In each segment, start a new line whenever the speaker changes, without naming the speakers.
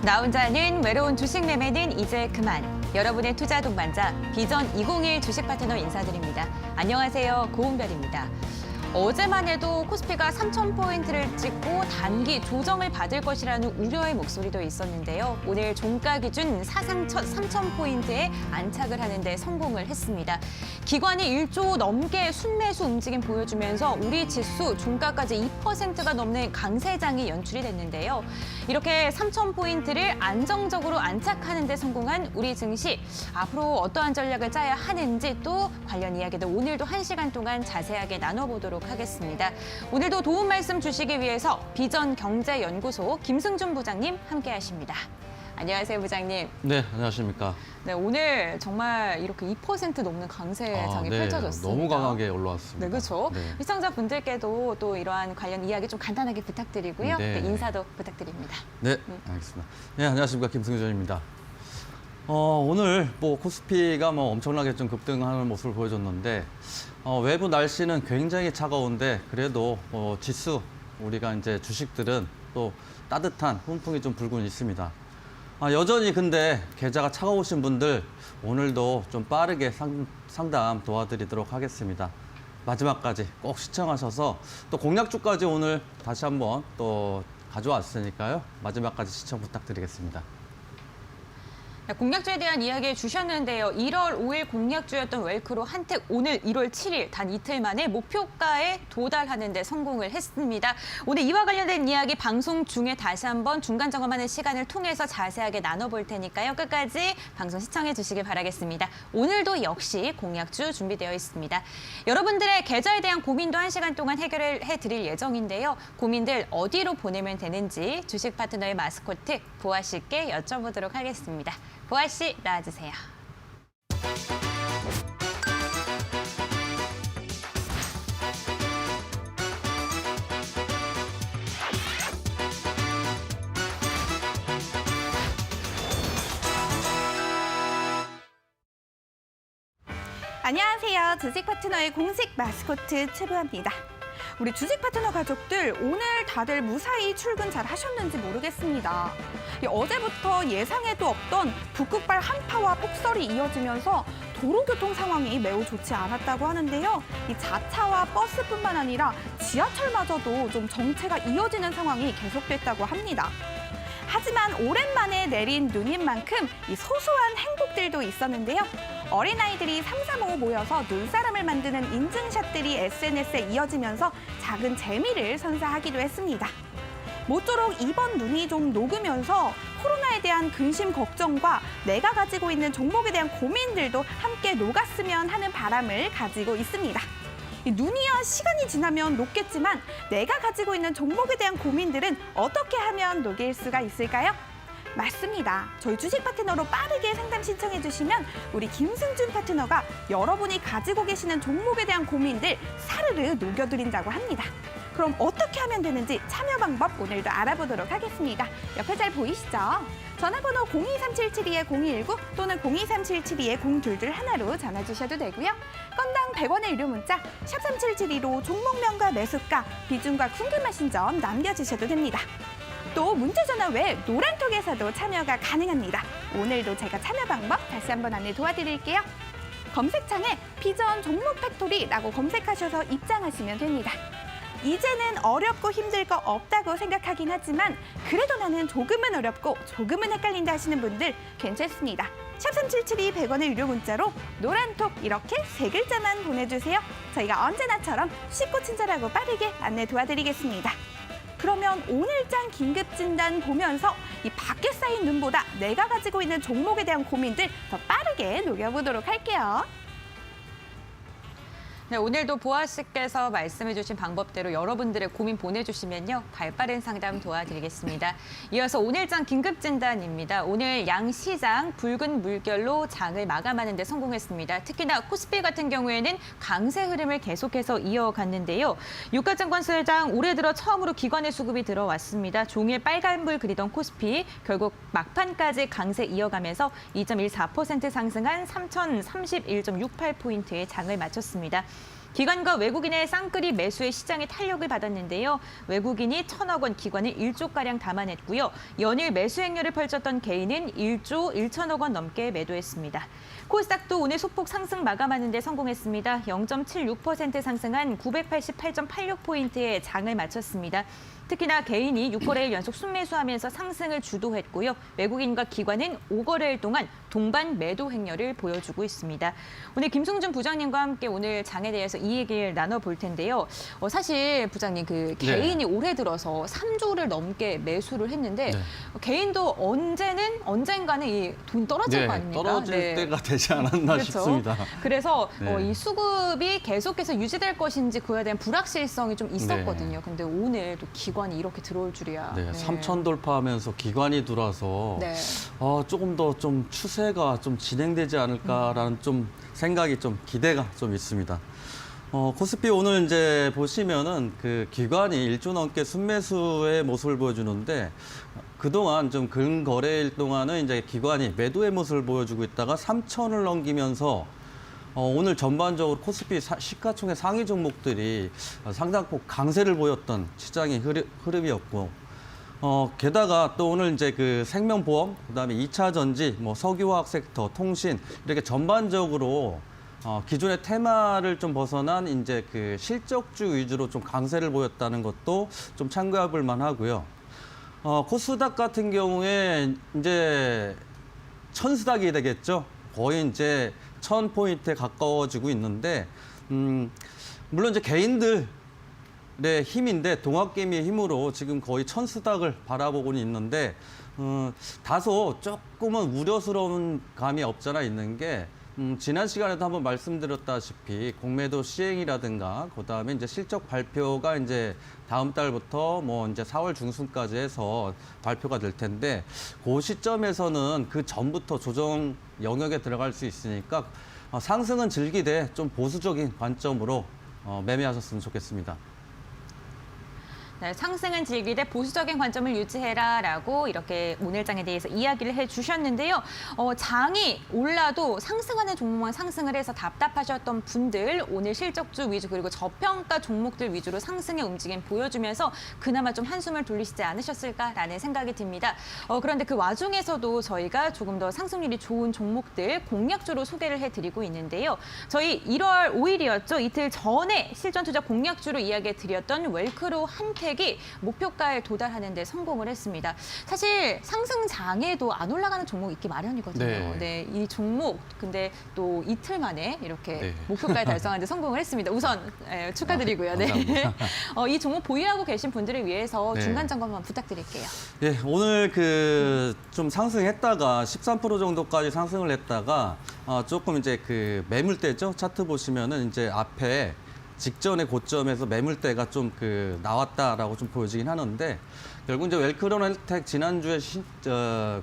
나 혼자는 외로운 주식 매매는 이제 그만. 여러분의 투자 동반자 비전 201 주식 파트너 인사드립니다. 안녕하세요. 고은별입니다. 어제만 해도 코스피가 3,000포인트를 찍고 단기 조정을 받을 것이라는 우려의 목소리도 있었는데요. 오늘 종가 기준 사상 첫 3,000포인트에 안착을 하는 데 성공을 했습니다. 기관이 1조 넘게 순매수 움직임 보여주면서 우리 지수 종가까지 2%가 넘는 강세장이 연출이 됐는데요. 이렇게 3,000포인트를 안정적으로 안착하는 데 성공한 우리 증시, 앞으로 어떠한 전략을 짜야 하는지 또 관련 이야기도 오늘도 1시간 동안 자세하게 나눠보도록 하겠습니다. 오늘도 도움 말씀 주시기 위해서 비전경제연구소 김승준 부장님 함께하십니다. 안녕하세요, 부장님.
네, 안녕하십니까.
네, 오늘 정말 이렇게 2% 넘는 강세장이 펼쳐졌습니다.
너무 강하게 올라왔습니다.
네, 그렇죠.
네.
시청자분들께도 또 이러한 관련 이야기 좀 간단하게 부탁드리고요.
네.
인사도 부탁드립니다.
네, 알겠습니다. 네, 안녕하십니까. 김승준입니다. 오늘 코스피가 엄청나게 좀 급등하는 모습을 보여줬는데 외부 날씨는 굉장히 차가운데 그래도 지수 우리가 이제 주식들은 또 따뜻한 훈풍이 좀 불고 있습니다. 여전히 근데 계좌가 차가우신 분들 오늘도 좀 빠르게 상담 도와드리도록 하겠습니다. 마지막까지 꼭 시청하셔서 또 공략주까지 오늘 다시 한번 또 가져왔으니까요. 마지막까지 시청 부탁드리겠습니다.
공략주에 대한 이야기 주셨는데요. 1월 5일 공략주였던 웰크로 한택 오늘 1월 7일 단 이틀 만에 목표가에 도달하는 데 성공을 했습니다. 오늘 이와 관련된 이야기 방송 중에 다시 한번 중간 점검하는 시간을 통해서 자세하게 나눠볼 테니까요. 끝까지 방송 시청해 주시길 바라겠습니다. 오늘도 역시 공략주 준비되어 있습니다. 여러분들의 계좌에 대한 고민도 1시간 동안 해결을 해드릴 예정인데요. 고민들 어디로 보내면 되는지 주식 파트너의 마스코트 보아 씨께 여쭤보도록 하겠습니다. 보아 씨, 나와주세요.
안녕하세요. 주식 파트너의 공식 마스코트 최보아입니다. 우리 주식 파트너 가족들, 오늘 다들 무사히 출근 잘 하셨는지 모르겠습니다. 어제부터 예상에도 없던 북극발 한파와 폭설이 이어지면서 도로교통 상황이 매우 좋지 않았다고 하는데요. 이 자차와 버스뿐만 아니라 지하철마저도 좀 정체가 이어지는 상황이 계속됐다고 합니다. 하지만 오랜만에 내린 눈인 만큼 이 소소한 행복들도 있었는데요. 어린아이들이 3, 4, 5 모여서 눈사람을 만드는 인증샷들이 SNS에 이어지면서 작은 재미를 선사하기도 했습니다. 모쪼록 이번 눈이 좀 녹으면서 코로나에 대한 근심 걱정과 내가 가지고 있는 종목에 대한 고민들도 함께 녹았으면 하는 바람을 가지고 있습니다. 눈이야 시간이 지나면 녹겠지만 내가 가지고 있는 종목에 대한 고민들은 어떻게 하면 녹일 수가 있을까요? 맞습니다. 저희 주식 파트너로 빠르게 상담 신청해 주시면 우리 김승준 파트너가 여러분이 가지고 계시는 종목에 대한 고민들 사르르 녹여드린다고 합니다. 그럼 어떻게 하면 되는지 참여 방법 오늘도 알아보도록 하겠습니다. 옆에 잘 보이시죠? 전화번호 023772-0219 또는 023772-0222로 전화 주셔도 되고요. 건당 100원의 유료 문자 샵 3772로 종목명과 매수가, 비중과 궁금하신 점 남겨주셔도 됩니다. 또 문자 전화 외 노란톡에서도 참여가 가능합니다. 오늘도 제가 참여 방법 다시 한번 안내 도와드릴게요. 검색창에 비전 종목 팩토리라고 검색하셔서 입장하시면 됩니다. 이제는 어렵고 힘들 거 없다고 생각하긴 하지만 그래도 나는 조금은 어렵고 조금은 헷갈린다 하시는 분들 괜찮습니다. 샵 3772 100원의 유료 문자로 노란톡 이렇게 3글자만 보내주세요. 저희가 언제나처럼 쉽고 친절하고 빠르게 안내 도와드리겠습니다. 그러면 오늘장 긴급진단 보면서 이 밖에 쌓인 눈보다 내가 가지고 있는 종목에 대한 고민들 더 빠르게 녹여보도록 할게요.
네, 오늘도 보아 씨께서 말씀해 주신 방법대로 여러분들의 고민 보내주시면요. 발빠른 상담 도와드리겠습니다. 이어서 오늘장 긴급진단입니다. 오늘 양시장 붉은 물결로 장을 마감하는 데 성공했습니다. 특히나 코스피 같은 경우에는 강세 흐름을 계속해서 이어갔는데요. 유가증권시장 올해 들어 처음으로 기관의 수급이 들어왔습니다. 종일 빨간불 그리던 코스피 결국 막판까지 강세 이어가면서 2.14% 상승한 3,031.68포인트의 장을 마쳤습니다. 기관과 외국인의 쌍끌이 매수에 시장의 탄력을 받았는데요. 외국인이 1,000억 원, 기관은 1조가량 담아냈고요. 연일 매수 행렬을 펼쳤던 개인은 1조 1천억 원 넘게 매도했습니다. 코스닥도 오늘 소폭 상승 마감하는 데 성공했습니다. 0.76% 상승한 988.86포인트의 장을 마쳤습니다. 특히나 개인이 6거래일 연속 순매수하면서 상승을 주도했고요. 외국인과 기관은 5거래일 동안 동반 매도 행렬을 보여주고 있습니다. 오늘 김승준 부장님과 함께 오늘 장에 대해서 이 얘기를 나눠볼 텐데요. 사실 부장님, 개인이 올해 들어서 3조를 넘게 매수를 했는데 개인도 언젠가는 이 돈 떨어질 거 아닙니까?
떨어질 때가 되지 않았나
그렇죠.
싶습니다.
그래서 이 수급이 계속해서 유지될 것인지 그거에 대한 불확실성이 좀 있었거든요. 근데 오늘 또 기관이 이렇게 들어올 줄이야.
3천 돌파하면서 기관이 들어와서 조금 더 좀 추세가 좀 진행되지 않을까라는 좀 생각이 좀 기대가 좀 있습니다. 코스피 오늘 이제 보시면은 그 기관이 1조 넘게 순매수의 모습을 보여주는데 그동안 좀 근거래일 동안은 이제 기관이 매도의 모습을 보여주고 있다가 3천을 넘기면서 오늘 전반적으로 코스피 시가총액 상위 종목들이 상당폭 강세를 보였던 시장의 흐름이었고, 게다가 또 오늘 이제 그 생명보험, 그다음에 2차 전지, 뭐 석유화학 섹터, 통신 이렇게 전반적으로 기존의 테마를 좀 벗어난 이제 그 실적주 위주로 좀 강세를 보였다는 것도 좀 참고해 볼 만하고요. 코스닥 같은 경우에 이제 천스닥이 되겠죠. 거의 이제 1000포인트에 가까워지고 있는데, 물론 이제 개인들의 힘인데 동학개미의 힘으로 지금 거의 천스닥을 바라보고는 있는데, 다소 조금은 우려스러운 감이 없잖아 있는 게, 지난 시간에도 한번 말씀드렸다시피 공매도 시행이라든가 그다음에 이제 실적 발표가 이제 다음 달부터 뭐 이제 4월 중순까지 해서 발표가 될 텐데 그 시점에서는 그 전부터 조정 영역에 들어갈 수 있으니까 상승은 즐기되 좀 보수적인 관점으로 매매하셨으면 좋겠습니다.
네, 상승은 즐기되 보수적인 관점을 유지해라라고 이렇게 오늘 장에 대해서 이야기를 해주셨는데요. 장이 올라도 상승하는 종목만 상승을 해서 답답하셨던 분들 오늘 실적주 위주 그리고 저평가 종목들 위주로 상승의 움직임 보여주면서 그나마 좀 한숨을 돌리시지 않으셨을까라는 생각이 듭니다. 그런데 그 와중에서도 저희가 조금 더 상승률이 좋은 종목들 공략주로 소개를 해드리고 있는데요. 저희 1월 5일이었죠. 이틀 전에 실전투자 공략주로 이야기해드렸던 웰크로 한택이 목표가에 도달하는 데 성공을 했습니다. 사실 상승장에도 안 올라가는 종목 있기 마련이거든요. 이 종목 근데 또 이틀 만에 이렇게 목표가에 달성하는 데 성공을 했습니다. 우선 축하드리고요. 이 종목 보유하고 계신 분들을 위해서 중간 점검 한번 부탁드릴게요.
오늘 그 좀 상승했다가 13% 정도까지 상승을 했다가 조금 이제 그 매물대죠. 차트 보시면은 이제 앞에 직전의 고점에서 매물대가 좀 그 나왔다라고 좀 보여지긴 하는데 결국 이제 웰크론 헬텍 지난주에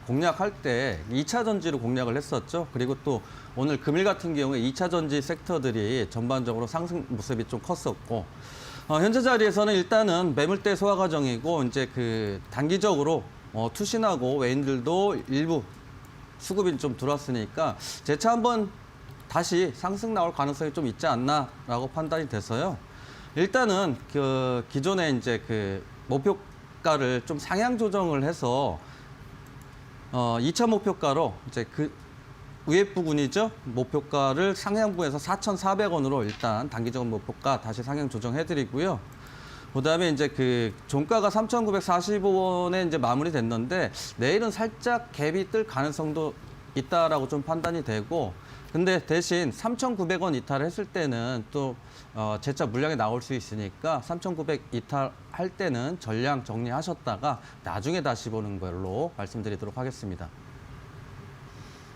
공략할 때 2차 전지로 공략을 했었죠. 그리고 또 오늘 금일 같은 경우에 2차 전지 섹터들이 전반적으로 상승 모습이 좀 컸었고 현재 자리에서는 일단은 매물대 소화 과정이고 이제 그 단기적으로 투신하고 외인들도 일부 수급이 좀 들어왔으니까 재차 한번 다시 상승 나올 가능성이 좀 있지 않나라고 판단이 돼서요. 일단은 그 기존에 이제 그 목표가를 좀 상향 조정을 해서 2차 목표가로 이제 그 위에 부분이죠. 목표가를 상향부에서 4,400원으로 일단 단기적인 목표가 다시 상향 조정해드리고요. 그다음에 이제 그 종가가 3,945원에 이제 마무리됐는데 내일은 살짝 갭이 뜰 가능성도 있다라고 좀 판단이 되고. 근데 대신 3,900원 이탈을 했을 때는 또 재차 물량이 나올 수 있으니까 3,900 이탈할 때는 전량 정리하셨다가 나중에 다시 보는 걸로 말씀드리도록 하겠습니다.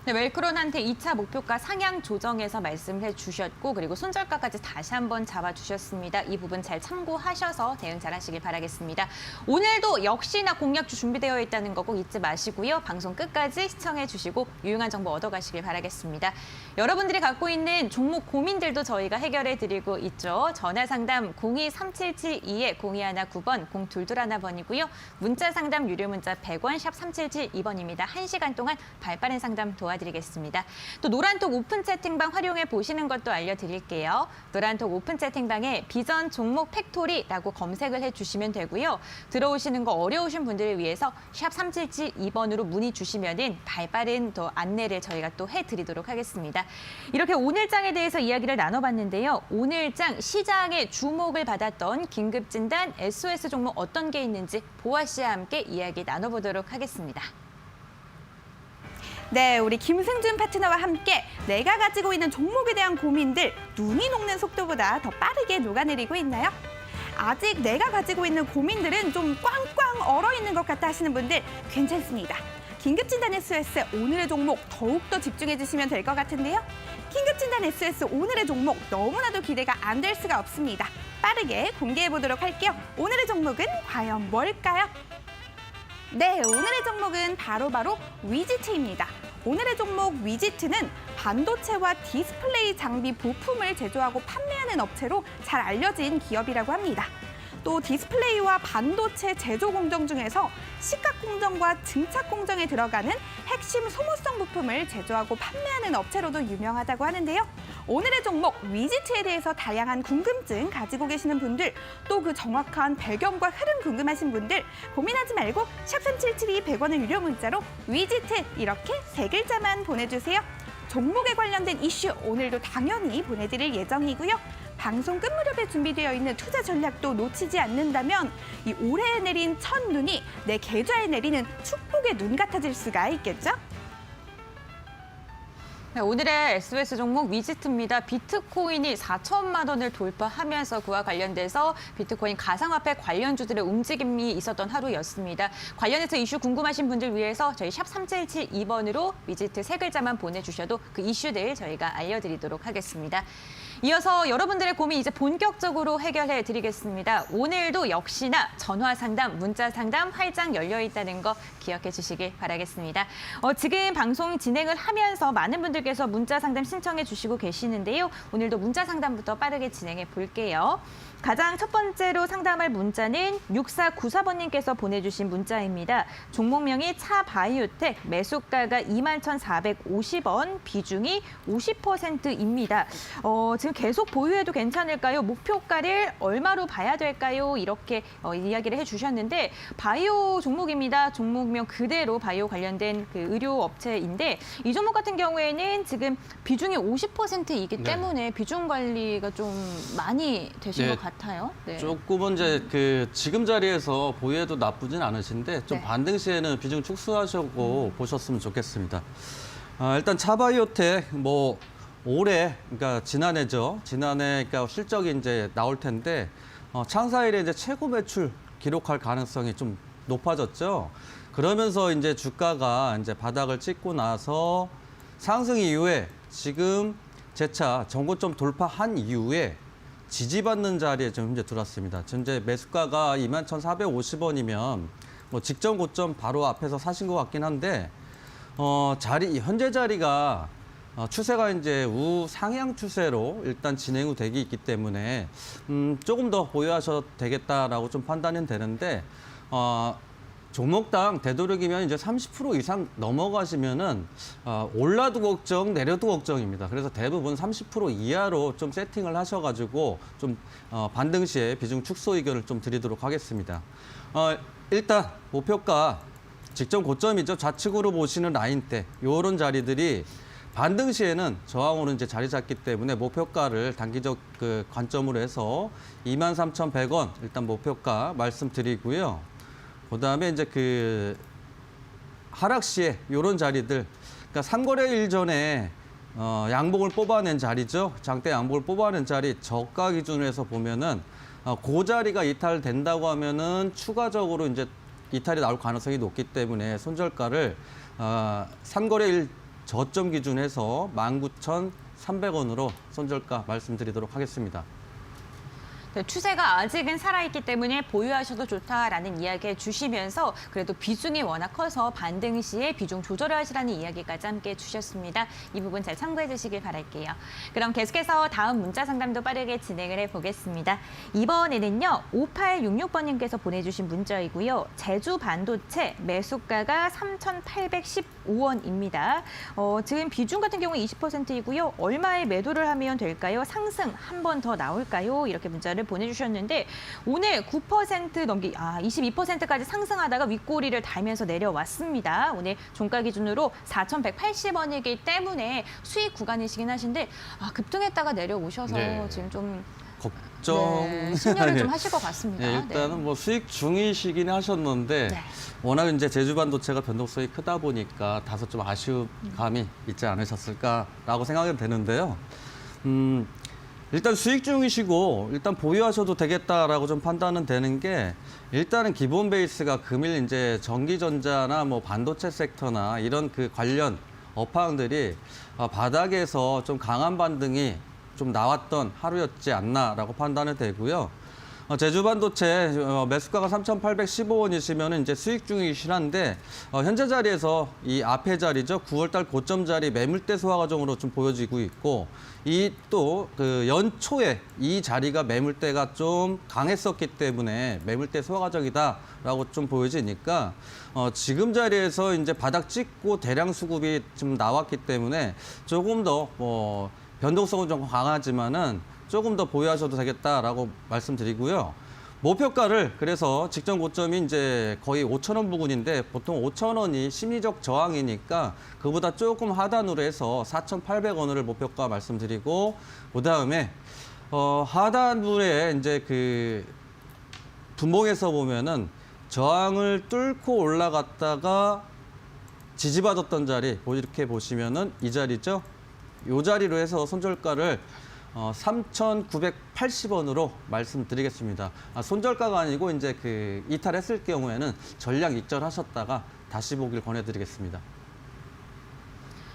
웰크론한테 2차 목표가 상향 조정해서 말씀을 해주셨고 그리고 손절가까지 다시 한번 잡아주셨습니다. 이 부분 잘 참고하셔서 대응 잘하시길 바라겠습니다. 오늘도 역시나 공략주 준비되어 있다는 거 꼭 잊지 마시고요. 방송 끝까지 시청해주시고 유용한 정보 얻어가시길 바라겠습니다. 여러분들이 갖고 있는 종목 고민들도 저희가 해결해드리고 있죠. 전화상담 023772-0219번 0221번이고요. 문자 상담 유료 문자 100원 샵 3772번입니다. 1시간 동안 발빠른 상담 도와드립니다. 도와드리겠습니다. 또 노란톡 오픈 채팅방 활용해 보시는 것도 알려드릴게요. 노란톡 오픈 채팅방에 비전 종목 팩토리라고 검색을 해주시면 되고요. 들어오시는 거 어려우신 분들을 위해서 샵 3772번으로 문의 주시면은 발빠른 또 안내를 저희가 또 해드리도록 하겠습니다. 이렇게 오늘장에 대해서 이야기를 나눠봤는데요. 오늘장 시장의 주목을 받았던 긴급진단 SOS 종목 어떤 게 있는지 보아 씨와 함께 이야기 나눠보도록 하겠습니다.
네, 우리 김승준 파트너와 함께 내가 가지고 있는 종목에 대한 고민들 눈이 녹는 속도보다 더 빠르게 녹아내리고 있나요? 아직 내가 가지고 있는 고민들은 좀 꽝꽝 얼어있는 것 같다 하시는 분들 괜찮습니다. 긴급진단 SOS 오늘의 종목 더욱더 집중해 주시면 될 것 같은데요. 긴급진단 SOS 오늘의 종목 너무나도 기대가 안 될 수가 없습니다. 빠르게 공개해 보도록 할게요. 오늘의 종목은 과연 뭘까요? 네, 오늘의 종목은 바로 위지트입니다. 오늘의 종목 위지트는 반도체와 디스플레이 장비 부품을 제조하고 판매하는 업체로 잘 알려진 기업이라고 합니다. 또 디스플레이와 반도체 제조 공정 중에서 시각 공정과 증착 공정에 들어가는 핵심 소모성 부품을 제조하고 판매하는 업체로도 유명하다고 하는데요. 오늘의 종목 위지트에 대해서 다양한 궁금증 가지고 계시는 분들, 또 그 정확한 배경과 흐름 궁금하신 분들 고민하지 말고 샵 3772 100원의 유료 문자로 위지트 이렇게 3글자만 보내주세요. 종목에 관련된 이슈 오늘도 당연히 보내드릴 예정이고요. 방송 끝 무렵에 준비되어 있는 투자 전략도 놓치지 않는다면 이 올해에 내린 첫눈이 내 계좌에 내리는 축복의 눈 같아질 수가 있겠죠?
네, 오늘의 SOS 종목 위지트입니다. 비트코인이 4천만 원을 돌파하면서 그와 관련돼서 비트코인 가상화폐 관련주들의 움직임이 있었던 하루였습니다. 관련해서 이슈 궁금하신 분들 위해서 저희 샵 3772번으로 위지트 3글자만 보내주셔도 그 이슈들 저희가 알려드리도록 하겠습니다. 이어서 여러분들의 고민 이제 본격적으로 해결해 드리겠습니다. 오늘도 역시나 전화 상담, 문자 상담 활짝 열려 있다는 거 기억해 주시길 바라겠습니다. 지금 방송 진행을 하면서 많은 분들께서 문자 상담 신청해 주시고 계시는데요. 오늘도 문자 상담부터 빠르게 진행해 볼게요. 가장 첫 번째로 상담할 문자는 6494번님께서 보내주신 문자입니다. 종목명이 차바이오텍, 매수가가 21,450원, 비중이 50%입니다. 지금 계속 보유해도 괜찮을까요? 목표가를 얼마로 봐야 될까요? 이렇게 이야기를 해주셨는데 바이오 종목입니다. 종목명 그대로 바이오 관련된 그 의료 업체인데 이 종목 같은 경우에는 지금 비중이 50%이기 때문에 비중 관리가 좀 많이 되신 것 같아요. 네.
조금은 이제 그 지금 자리에서 보유해도 나쁘진 않으신데 좀
네.
반등 시에는 비중 축소하시고 보셨으면 좋겠습니다. 일단 차바이오텍 뭐 올해 그러니까 지난해죠. 지난해 그러니까 실적이 이제 나올 텐데 창사일에 이제 최고 매출 기록할 가능성이 좀 높아졌죠. 그러면서 이제 주가가 이제 바닥을 찍고 나서 상승 이후에 지금 재차 전고점 돌파한 이후에 지지받는 자리에 좀 현재 들어왔습니다. 현재 매수가가 21,450원이면 뭐 직전 고점 바로 앞에서 사신 것 같긴 한데 현재 자리가 추세가 이제 우상향 추세로 일단 진행 후 되기 있기 때문에 조금 더 보유하셔도 되겠다라고 좀 판단은 되는데 종목당 되도록이면 이제 30% 이상 넘어가시면은 올라도 걱정, 내려도 걱정입니다. 그래서 대부분 30% 이하로 좀 세팅을 하셔가지고 좀 반등 시에 비중 축소 의견을 좀 드리도록 하겠습니다. 일단 목표가 직전 고점이죠. 좌측으로 보시는 라인대 이런 자리들이 반등 시에는 저항으로 이제 자리 잡기 때문에 목표가를 단기적 그 관점으로 해서 23,100원 일단 목표가 말씀드리고요. 그다음에 이제 그 하락 시에 이런 자리들, 그러니까 3거래일 전에 양봉을 뽑아낸 자리죠. 장대 양봉을 뽑아낸 자리 저가 기준으로 해서 보면은 그 자리가 이탈된다고 하면은 추가적으로 이제 이탈이 나올 가능성이 높기 때문에 손절가를 3거래일 저점 기준에서 19,300원으로 손절가 말씀드리도록 하겠습니다.
추세가 아직은 살아있기 때문에 보유하셔도 좋다라는 이야기 해주시면서 그래도 비중이 워낙 커서 반등 시에 비중 조절을 하시라는 이야기까지 함께 해주셨습니다. 이 부분 잘 참고해 주시길 바랄게요. 그럼 계속해서 다음 문자 상담도 빠르게 진행을 해보겠습니다. 이번에는요. 5866번님께서 보내주신 문자이고요. 제주 반도체 매수가가 3,815원입니다. 지금 비중 같은 경우 20%이고요. 얼마에 매도를 하면 될까요? 상승 한 번 더 나올까요? 이렇게 문자를 보내주셨는데 오늘 9% 넘기, 22%까지 상승하다가 윗꼬리를 달면서 내려왔습니다. 오늘 종가 기준으로 4,180원이기 때문에 수익 구간이시긴 하신데 급등했다가 내려오셔서
네.
지금 좀
걱정.
심려를
네.
좀 하실 것 같습니다.
네, 일단은 뭐 수익 중이시긴 하셨는데
네.
워낙 이제 제주 반도체가 변동성이 크다 보니까 다소 좀 아쉬운 감이 있지 않으셨을까라고 생각이 되는데요. 일단 수익 중이시고 일단 보유하셔도 되겠다라고 좀 판단은 되는 게 일단은 기본 베이스가 금일 이제 전기전자나 뭐 반도체 섹터나 이런 그 관련 업황들이 바닥에서 좀 강한 반등이 좀 나왔던 하루였지 않나라고 판단이 되고요. 제주 반도체 매수가가 3,815원이시면 이제 수익 중이긴 한데 현재 자리에서 이 앞에 자리죠. 9월달 고점 자리 매물대 소화 과정으로 좀 보여지고 있고 이 또 그 연초에 이 자리가 매물대가 좀 강했었기 때문에 매물대 소화 과정이다라고 좀 보여지니까 지금 자리에서 이제 바닥 찍고 대량 수급이 좀 나왔기 때문에 조금 더 변동성은 좀 강하지만은 조금 더 보유하셔도 되겠다라고 말씀드리고요. 목표가를 그래서 직전 고점이 이제 거의 5,000원 부근인데 보통 5,000원이 심리적 저항이니까 그보다 조금 하단으로 해서 4,800원을 목표가 말씀드리고 그다음에 하단부에 이제 그 분봉에서 보면은 저항을 뚫고 올라갔다가 지지받았던 자리 이렇게 보시면은 이 자리죠. 이 자리로 해서 손절가를 3,980원으로 말씀드리겠습니다. 손절가가 아니고 이제 그 이탈했을 경우에는 전량 익절하셨다가 다시 보길 권해드리겠습니다.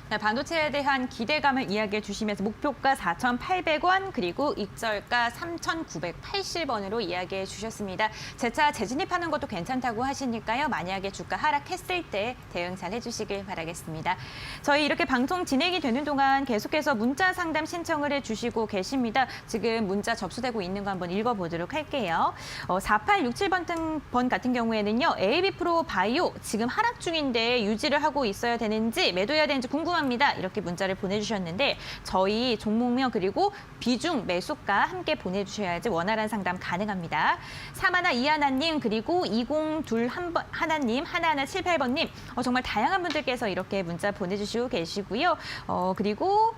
네, 반도체에 대한 기대감을 이야기해 주시면서 목표가 4,800원 그리고 익절가 3,980원으로 이야기해 주셨습니다. 재차 재진입하는 것도 괜찮다고 하시니까요. 만약에 주가 하락했을 때 대응 잘 해주시길 바라겠습니다. 저희 이렇게 방송 진행이 되는 동안 계속해서 문자 상담 신청을 해주시고 계십니다. 지금 문자 접수되고 있는 거 한번 읽어보도록 할게요. 4867번 같은 경우에는요. AB프로 바이오 지금 하락 중인데 유지를 하고 있어야 되는지 매도해야 되는지 궁금합니다. 이렇게 문자를 보내주셨는데 저희 종목명 그리고 비중 매수가 함께 보내주셔야지 원활한 상담 가능합니다. 3121님 그리고 2021님 1178번님 정말 다양한 분들께서 이렇게 문자 보내주시고 계시고요. 그리고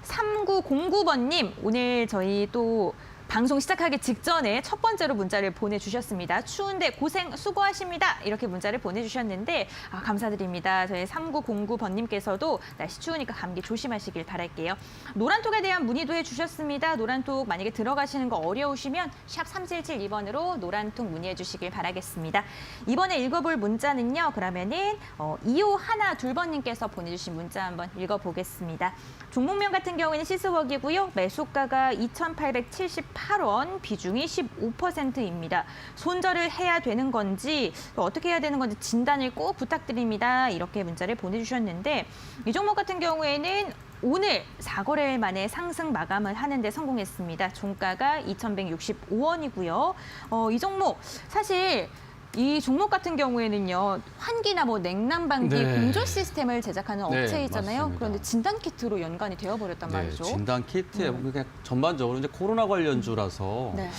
3909번님 오늘 저희 또 방송 시작하기 직전에 첫 번째로 문자를 보내주셨습니다. 추운데 고생 수고하십니다. 이렇게 문자를 보내주셨는데 감사드립니다. 저희 3909번님께서도 날씨 추우니까 감기 조심하시길 바랄게요. 노란톡에 대한 문의도 해주셨습니다. 노란톡 만약에 들어가시는 거 어려우시면 샵 3772번으로 노란톡 문의해 주시길 바라겠습니다. 이번에 읽어볼 문자는요. 그러면은 2512번님께서 보내주신 문자 한번 읽어보겠습니다. 종목명 같은 경우에는 시스웍이고요. 매수가가 2,878원, 비중이 15%입니다. 손절을 해야 되는 건지 또 어떻게 해야 되는 건지 진단을 꼭 부탁드립니다. 이렇게 문자를 보내주셨는데 이 종목 같은 경우에는 오늘 4거래일 만에 상승 마감을 하는데 성공했습니다. 종가가 2,165원이고요. 이 종목 사실 이 종목 같은 경우에는요. 환기나 냉난방기 공조 시스템을 제작하는
네,
업체 있잖아요.
맞습니다.
그런데 진단 키트로 연관이 되어버렸단 말이죠.
진단 키트에 그냥 전반적으로 이제 코로나 관련주라서
네.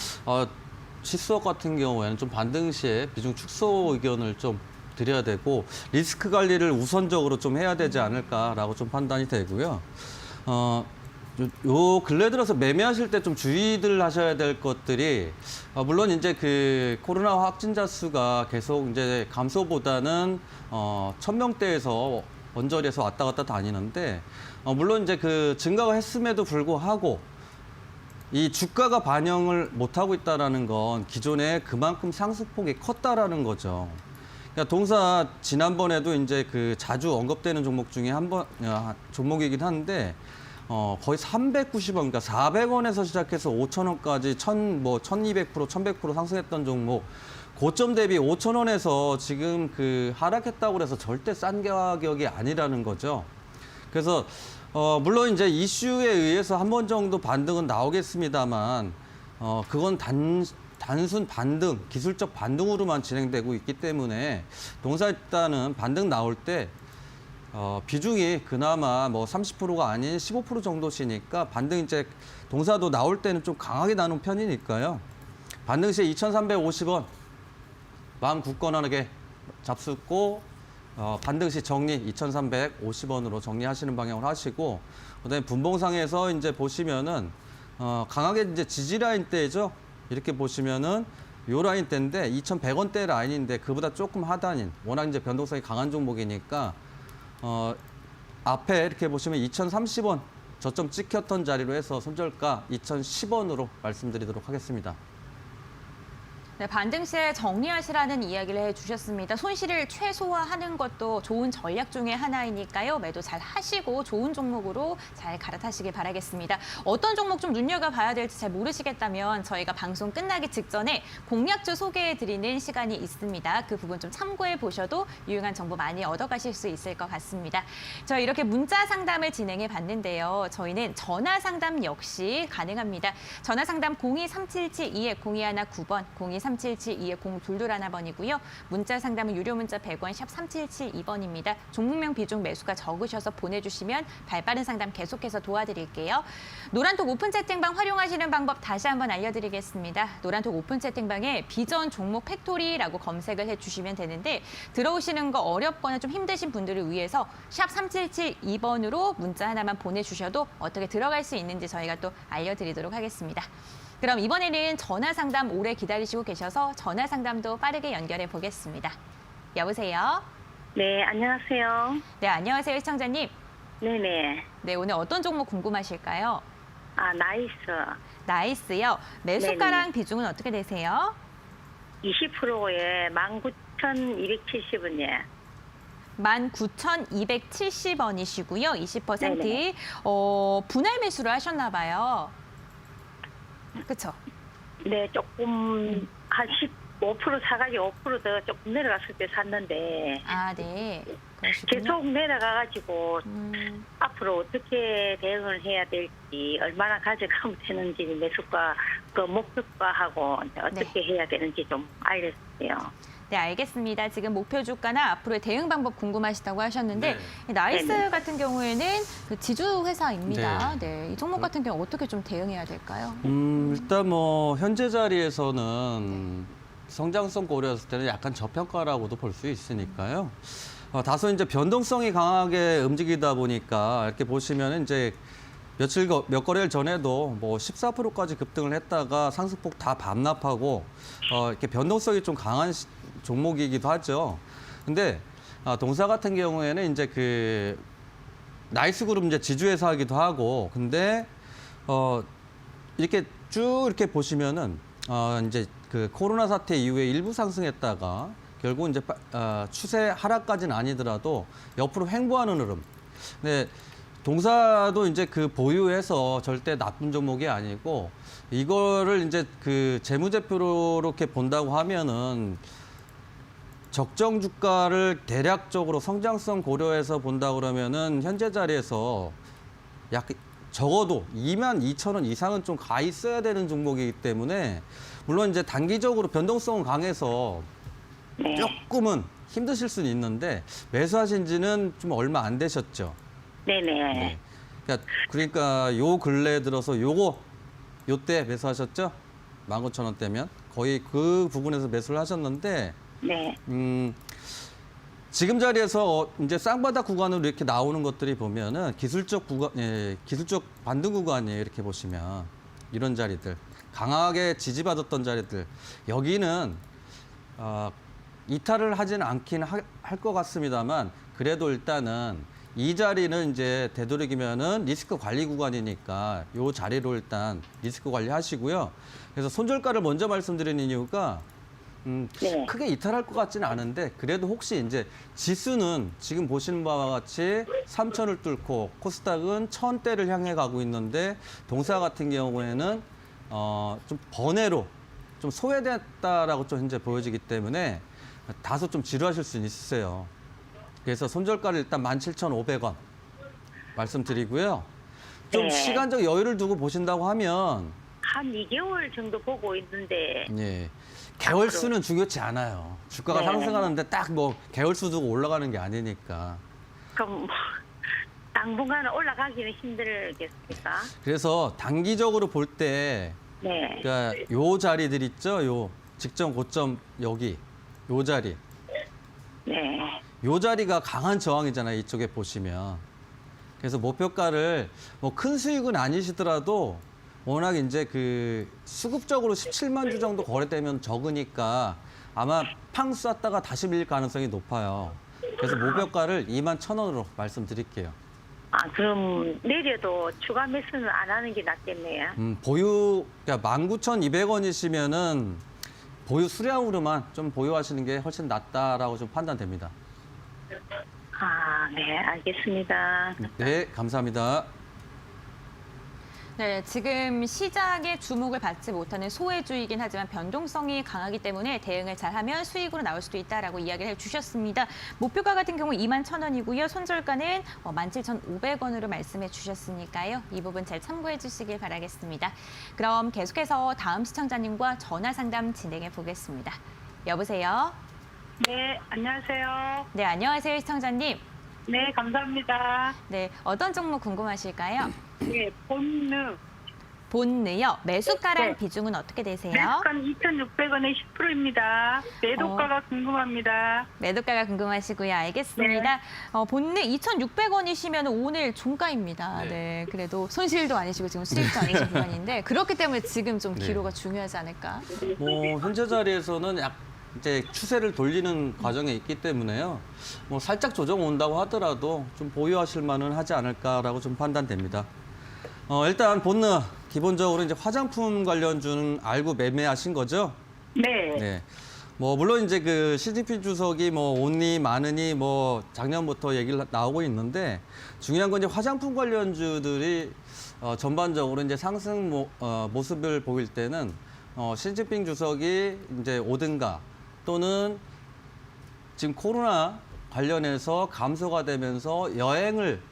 시스웍 같은 경우에는 좀 반등 시에 비중 축소 의견을 좀 드려야 되고 리스크 관리를 우선적으로 좀 해야 되지 않을까라고 좀 판단이 되고요. 요 근래 들어서 매매하실 때 좀 주의들 하셔야 될 것들이 물론 이제 그 코로나 확진자 수가 계속 이제 감소보다는 1,000명대에서 언저리에서 왔다 갔다 다니는데 물론 이제 그 증가가 했음에도 불구하고 이 주가가 반영을 못 하고 있다라는 건 기존에 그만큼 상승폭이 컸다라는 거죠. 그러니까 동사 지난번에도 이제 그 자주 언급되는 종목 중에 종목이긴 한데 거의 390원, 그러니까 400원에서 시작해서 5,000원까지 1,200%, 1,100% 상승했던 종목. 고점 대비 5,000원에서 지금 그 하락했다고 해서 절대 싼 가격이 아니라는 거죠. 그래서 물론 이제 이슈에 의해서 한 번 정도 반등은 나오겠습니다만, 그건 단순 반등, 기술적 반등으로만 진행되고 있기 때문에 동사일단은 반등 나올 때 비중이 그나마 뭐 30%가 아닌 15% 정도시니까 반등 이제 동사도 나올 때는 좀 강하게 나눈 편이니까요. 반등 시에 2,350원 마음 굳건하게 잡숫고 반등 시 정리 2,350원으로 정리하시는 방향으로 하시고, 그다음에 분봉상에서 이제 보시면은 강하게 이제 지지 라인대죠. 이렇게 보시면은 요 라인대인데 2,100원대 라인인데 그보다 조금 하단인, 워낙 이제 변동성이 강한 종목이니까 앞에 이렇게 보시면 2,030원 저점 찍혔던 자리로 해서 손절가 2,010원으로 말씀드리도록 하겠습니다.
네, 반등 시에 정리하시라는 이야기를 해주셨습니다. 손실을 최소화하는 것도 좋은 전략 중에 하나이니까요. 매도 잘 하시고 좋은 종목으로 잘 갈아타시길 바라겠습니다. 어떤 종목 좀 눈여겨봐야 될지 잘 모르시겠다면 저희가 방송 끝나기 직전에 공략주 소개해드리는 시간이 있습니다. 그 부분 좀 참고해 보셔도 유용한 정보 많이 얻어가실 수 있을 것 같습니다. 저희 이렇게 문자 상담을 진행해 봤는데요. 저희는 전화 상담 역시 가능합니다. 전화 상담 02377-210-9번, 02377-210-22번이고요. 문자 상담은 유료 문자 100원, 샵 3772번입니다. 종목명 비중 매수가 적으셔서 보내주시면 발빠른 상담 계속해서 도와드릴게요. 노란톡 오픈 채팅방 활용하시는 방법 다시 한번 알려드리겠습니다. 노란톡 오픈 채팅방에 비전 종목 팩토리라고 검색을 해주시면 되는데, 들어오시는 거 어렵거나 좀 힘드신 분들을 위해서 샵 3772번으로 문자 하나만 보내주셔도 어떻게 들어갈 수 있는지 저희가 또 알려드리도록 하겠습니다. 그럼 이번에는 전화 상담 오래 기다리시고 계셔서 전화 상담도 빠르게 연결해 보겠습니다. 여보세요?
네, 안녕하세요.
네, 안녕하세요, 시청자님.
네네.
네, 오늘 어떤 종목 궁금하실까요?
나이스.
나이스요. 매수가랑 비중은 어떻게 되세요?
20%에 19,270원이에요.
19,270원이시고요. 20%.
네네.
분할 매수를 하셨나 봐요. 그렇죠?
네, 조금 한 15% 사가지고 5% 더 조금 내려갔을 때 샀는데
아, 네. 그러시군요.
계속 내려가가지고 앞으로 어떻게 대응을 해야 될지, 얼마나 가져가면 되는지, 매수가 그 목표가하고 어떻게 해야 되는지 좀 알려주세요.
네, 알겠습니다. 지금 목표 주가나 앞으로의 대응 방법 궁금하시다고 하셨는데, 나이스
네네.
같은 경우에는 그 지주 회사입니다. 네, 이 종목 같은 경우 어떻게 좀 대응해야 될까요?
일단 뭐 현재 자리에서는 성장성 고려했을 때는 약간 저평가라고도 볼 수 있으니까요. 다소 이제 변동성이 강하게 움직이다 보니까 이렇게 보시면 이제 몇 거래일 전에도 뭐 14%까지 급등을 했다가 상승폭 다 반납하고 이렇게 변동성이 좀 강한 종목이기도 하죠. 근데 동사 같은 경우에는 이제 그 나이스 그룹 이제 지주회사이기도 하고, 근데 이렇게 쭉 이렇게 보시면은 이제 그 코로나 사태 이후에 일부 상승했다가 결국 이제 추세 하락까지는 아니더라도 옆으로 횡보하는 흐름. 근데 동사도 이제 그 보유해서 절대 나쁜 종목이 아니고, 이거를 이제 그 재무제표로 이렇게 본다고 하면은 적정 주가를 대략적으로 성장성 고려해서 본다 그러면은 현재 자리에서 약 적어도 22,000원 이상은 좀 가 있어야 되는 종목이기 때문에, 물론 이제 단기적으로 변동성은 강해서
네.
조금은 힘드실 수는 있는데 매수하신 지는 좀 얼마 안 되셨죠.
네네.
네. 그러니까 요 근래 들어서 요때 매수하셨죠? 19,000원대면 거의 그 부분에서 매수를 하셨는데,
네.
지금 자리에서 이제 쌍바닥 구간으로 이렇게 나오는 것들이 보면은 기술적 반등 구간이에요. 이렇게 보시면 이런 자리들, 강하게 지지받았던 자리들, 여기는 이탈을 하지는 않긴 할 것 같습니다만, 그래도 일단은 이 자리는 이제 되도록이면은 리스크 관리 구간이니까 요 자리로 일단 리스크 관리 하시고요. 그래서 손절가를 먼저 말씀드리는 이유가
네.
크게 이탈할 것 같지는 않은데 그래도 혹시 이제 지수는 지금 보시는 바와 같이 3,000을 뚫고 코스닥은 1,000대를 향해 가고 있는데 동사 같은 경우에는 좀 번외로 좀 소외됐다라고 좀 현재 보여지기 때문에 다소 좀 지루하실 수는 있으세요. 그래서 손절가를 일단 17,500원 말씀드리고요. 좀
네.
시간적 여유를 두고 보신다고 하면
한 2개월 정도 보고 있는데
예. 개월 수는 중요치 않아요. 주가가
네.
상승하는데 딱 뭐 개월 수 두고 올라가는 게 아니니까.
그럼 뭐 당분간은 올라가기는 힘들겠습니까?
그래서 단기적으로 볼 때
네.
그러니까 요 자리들 있죠. 요 직전 고점 여기 요 자리.
네.
요 자리가 강한 저항이잖아요. 이쪽에 보시면. 그래서 목표가를 뭐 큰 수익은 아니시더라도 워낙 이제 그 수급적으로 17만 주 정도 거래되면 적으니까 아마 팡 쐈다가 다시 밀릴 가능성이 높아요. 그래서 목표가를 21,000원으로 말씀드릴게요.
아, 그럼 내려도 추가 매수는 안 하는 게 낫겠네요.
보유, 그러니까 19,200원이시면은 보유 수량으로만 좀 보유하시는 게 훨씬 낫다라고 좀 판단됩니다.
아, 네, 알겠습니다.
네, 감사합니다.
네, 지금 시장의 주목을 받지 못하는 소외주이긴 하지만 변동성이 강하기 때문에 대응을 잘하면 수익으로 나올 수도 있다라고 이야기를 해주셨습니다. 목표가 같은 경우 21,000원이고요. 손절가는 17,500원으로 말씀해 주셨으니까요. 이 부분 잘 참고해 주시길 바라겠습니다. 그럼 계속해서 다음 시청자님과 전화 상담 진행해 보겠습니다. 여보세요?
네, 안녕하세요.
네, 안녕하세요, 시청자님.
네, 감사합니다.
네, 어떤 종목 궁금하실까요?
네, 본느
본느요. 매수가랑
네.
비중은 어떻게 되세요?
매수가는 2,600원에 10%입니다. 매도가가 궁금합니다.
매도가가 궁금하시고요. 알겠습니다. 본느 2,600원이시면 오늘 종가입니다.
네.
네. 그래도 손실도 아니시고 지금 수익도 아니신 구간인데 그렇기 때문에 지금 좀
네.
기로가 중요하지 않을까?
뭐 현재 자리에서는 이제 추세를 돌리는 과정에 있기 때문에요. 뭐 살짝 조정 온다고 하더라도 좀 보유하실 만은 하지 않을까라고 좀 판단됩니다. 일단 본느 기본적으로 이제 화장품 관련주는 알고 매매하신 거죠?
네.
네. 뭐 물론 이제 그 시진핑 주석이 뭐 온니 많으니 뭐 작년부터 얘기를 나오고 있는데 중요한 건 이제 화장품 관련주들이 전반적으로 이제 상승 모습을 보일 때는 시진핑 주석이 이제 오든가 또는 지금 코로나 관련해서 감소가 되면서 여행을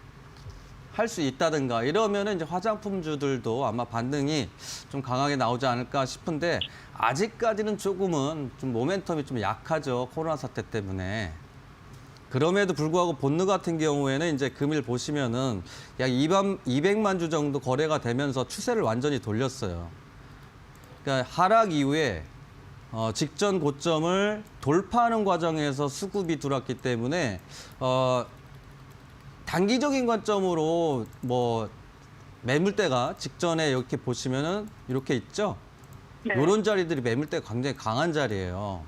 할 수 있다든가 이러면은 이제 화장품주들도 아마 반등이 좀 강하게 나오지 않을까 싶은데 아직까지는 조금은 좀 모멘텀이 좀 약하죠. 코로나 사태 때문에. 그럼에도 불구하고 본느 같은 경우에는 이제 금일 보시면은 약 200만 주 정도 거래가 되면서 추세를 완전히 돌렸어요. 그러니까 하락 이후에 직전 고점을 돌파하는 과정에서 수급이 들어왔기 때문에 단기적인 관점으로 뭐 매물대가 직전에 이렇게 보시면은 이렇게 있죠.
네.
이런 자리들이 매물대가 굉장히 강한 자리예요.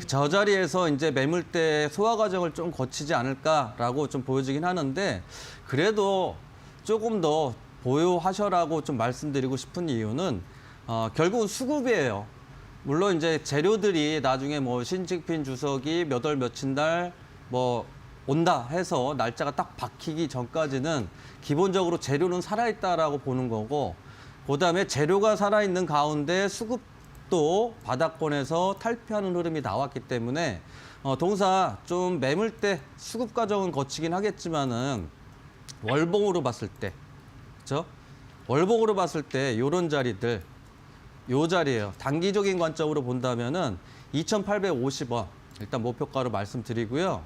저 자리에서 이제 매물대 소화 과정을 좀 거치지 않을까라고 좀 보여지긴 하는데 그래도 조금 더 보유하셔라고 좀 말씀드리고 싶은 이유는 결국은 수급이에요. 물론 이제 재료들이 나중에 뭐 시진핑 주석이 몇 월 며칠 날 뭐 온다 해서 날짜가 딱 박히기 전까지는 기본적으로 재료는 살아있다라고 보는 거고 그다음에 재료가 살아있는 가운데 수급도 바닥권에서 탈피하는 흐름이 나왔기 때문에 동사 좀 매물대 수급 과정은 거치긴 하겠지만은 월봉으로 봤을 때 그렇죠? 월봉으로 봤을 때 이런 자리들 요 자리예요. 단기적인 관점으로 본다면은 2,850원 일단 목표가로 말씀드리고요.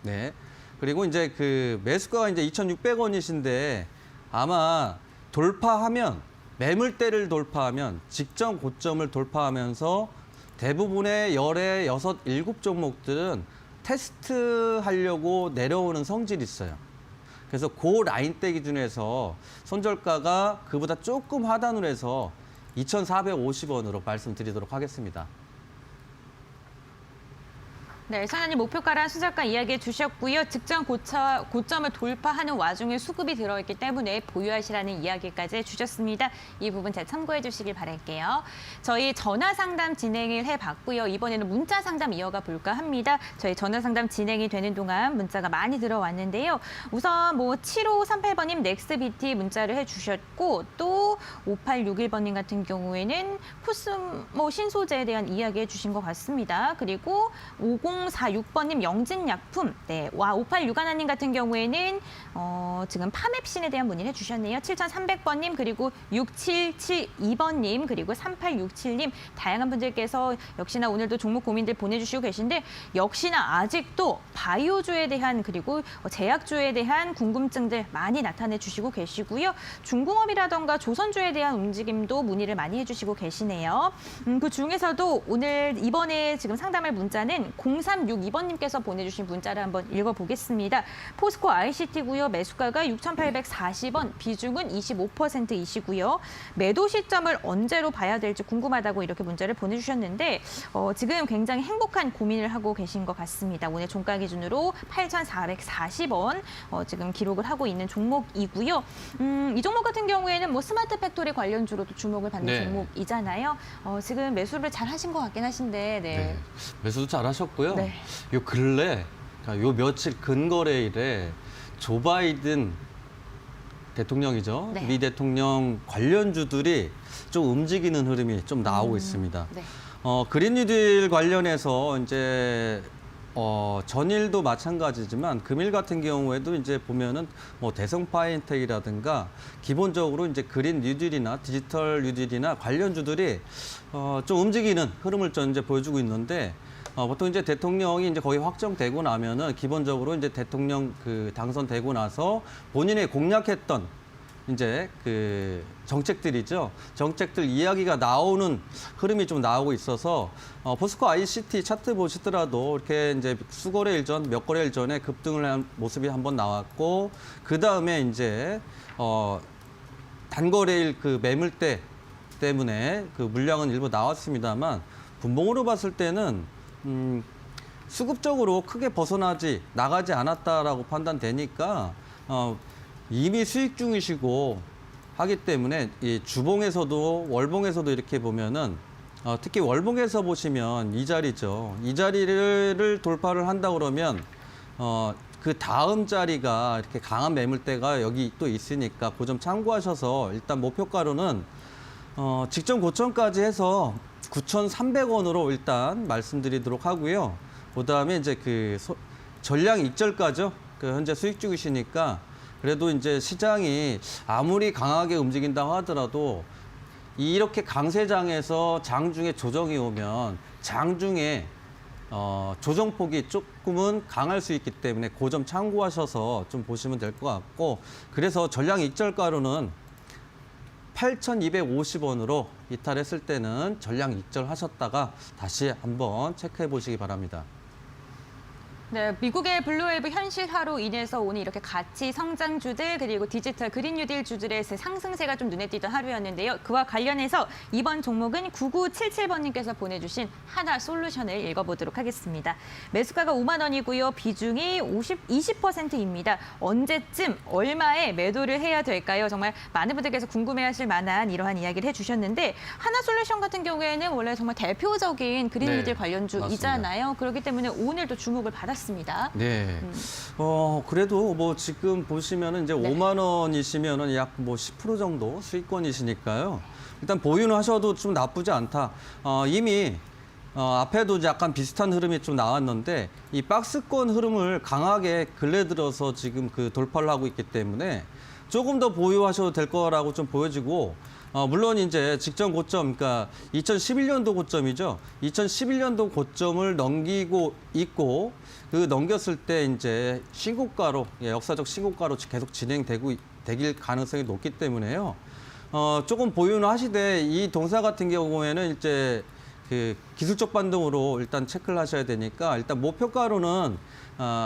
네. 그리고 이제 그 매수가가 이제 2,600원이신데 아마 돌파하면 매물대를 돌파하면 직전 고점을 돌파하면서 대부분의 열의 6, 7종목들은 테스트하려고 내려오는 성질이 있어요. 그래서 그 라인대 기준에서 손절가가 그보다 조금 하단으로 해서 2,450원으로 말씀드리도록 하겠습니다.
네, 선생님 목표가랑 수저가 이야기해 주셨고요. 직전 고점을 돌파하는 와중에 수급이 들어있기 때문에 보유하시라는 이야기까지 해주셨습니다. 이 부분 잘 참고해 주시길 바랄게요. 저희 전화 상담 진행을 해봤고요. 이번에는 문자 상담 이어가 볼까 합니다. 저희 전화 상담 진행이 되는 동안 문자가 많이 들어왔는데요. 우선 7538번님 넥스비티 문자를 해주셨고 또 5861번님 같은 경우에는 코스모 신소재에 대한 이야기 해주신 것 같습니다. 그리고 5046번님 영진약품, 네, 5861님 같은 경우에는 지금 파맵신에 대한 문의를 해주셨네요. 7300번님 그리고 6772번님 그리고 3867님 다양한 분들께서 역시나 오늘도 종목 고민들 보내주시고 계신데 역시나 아직도 바이오주에 대한 그리고 제약주에 대한 궁금증들 많이 나타내 주시고 계시고요. 중공업이라던가 조선주에 대한 움직임도 문의를 많이 해주시고 계시네요. 그 중에서도 오늘 이번에 지금 상담할 문자는 0362번님께서 보내주신 문자를 한번 읽어보겠습니다. 포스코 ICT고요. 매수가가 6,840원, 비중은 25%이시고요. 매도 시점을 언제로 봐야 될지 궁금하다고 이렇게 문자를 보내주셨는데 지금 굉장히 행복한 고민을 하고 계신 것 같습니다. 오늘 종가 기준으로 8,440원 지금 기록을 하고 있는 종목이고요. 이 종목 같은 경우에는 스마트 팩토리 관련주로도 주목을 받는
네.
종목이잖아요. 지금 매수를 잘 하신 것 같긴 하신데, 네.
네. 매수도 잘하셨고요.
네.
요 근래, 그러니까 요 며칠 근거래일에 조 바이든 대통령이죠.
네.
미 대통령 관련주들이 좀 움직이는 흐름이 좀 나오고 있습니다.
네.
그린 뉴딜 관련해서 이제 전일도 마찬가지지만 금일 같은 경우에도 이제 보면은 대성 파인텍이라든가 기본적으로 이제 그린 뉴딜이나 디지털 뉴딜이나 관련주들이 좀 움직이는 흐름을 좀 이제 보여주고 있는데 보통 이제 대통령이 이제 거의 확정되고 나면은 기본적으로 이제 대통령 당선되고 나서 본인이 공약했던 이제 정책들이죠. 정책들 이야기가 나오는 흐름이 좀 나오고 있어서 포스코 ICT 차트 보시더라도 이렇게 이제 수거래일 전, 몇 거래일 전에 급등을 한 모습이 한번 나왔고 그 다음에 이제 단거래일 매물대 때문에 물량은 일부 나왔습니다만 분봉으로 봤을 때는 수급적으로 크게 나가지 않았다라고 판단되니까 이미 수익 중이시고 하기 때문에 이 주봉에서도 월봉에서도 이렇게 보면은 특히 월봉에서 보시면 이 자리죠. 이 자리를 돌파를 한다 그러면 그 다음 자리가 이렇게 강한 매물대가 여기 또 있으니까 그 점 참고하셔서 일단 목표가로는 직전 고점까지 해서 9,300원으로 일단 말씀드리도록 하고요. 그다음에 이제 전량 익절가죠. 현재 수익 중이시니까 그래도 이제 시장이 아무리 강하게 움직인다고 하더라도 이렇게 강세장에서 장중에 조정이 오면 장중에 조정폭이 조금은 강할 수 있기 때문에 그 점 참고하셔서 좀 보시면 될 것 같고 그래서 전량 익절가로는 8,250원으로 이탈했을 때는 전량 익절하셨다가 다시 한번 체크해 보시기 바랍니다.
네, 미국의 블루웨이브 현실화로 인해서 오늘 이렇게 가치 성장주들 그리고 디지털 그린 뉴딜 주들의 상승세가 좀 눈에 띄던 하루였는데요. 그와 관련해서 이번 종목은 9977번님께서 보내주신 하나 솔루션을 읽어보도록 하겠습니다. 매수가가 5만 원이고요. 비중이 20%입니다. 언제쯤 얼마에 매도를 해야 될까요? 정말 많은 분들께서 궁금해하실 만한 이러한 이야기를 해주셨는데 하나 솔루션 같은 경우에는 원래 정말 대표적인 그린
네,
뉴딜 관련주이잖아요. 그렇기 때문에 오늘도 주목을 받았습니다.
네. 그래도 지금 보시면은 이제
네.
5만 원이시면은 약 10% 정도 수익권이시니까요. 일단 보유는 하셔도 좀 나쁘지 않다. 이미 앞에도 약간 비슷한 흐름이 좀 나왔는데 이 박스권 흐름을 강하게 근래 들어서 지금 돌파를 하고 있기 때문에 조금 더 보유하셔도 될 거라고 좀 보여지고 물론 이제 직전 고점, 그러니까 2011년도 고점이죠. 2011년도 고점을 넘기고 있고 넘겼을 때 이제 신고가로 역사적 신고가로 계속 되길 가능성이 높기 때문에요. 조금 보유는 하시되 이 동사 같은 경우에는 이제 기술적 반등으로 일단 체크를 하셔야 되니까 일단 목표가로는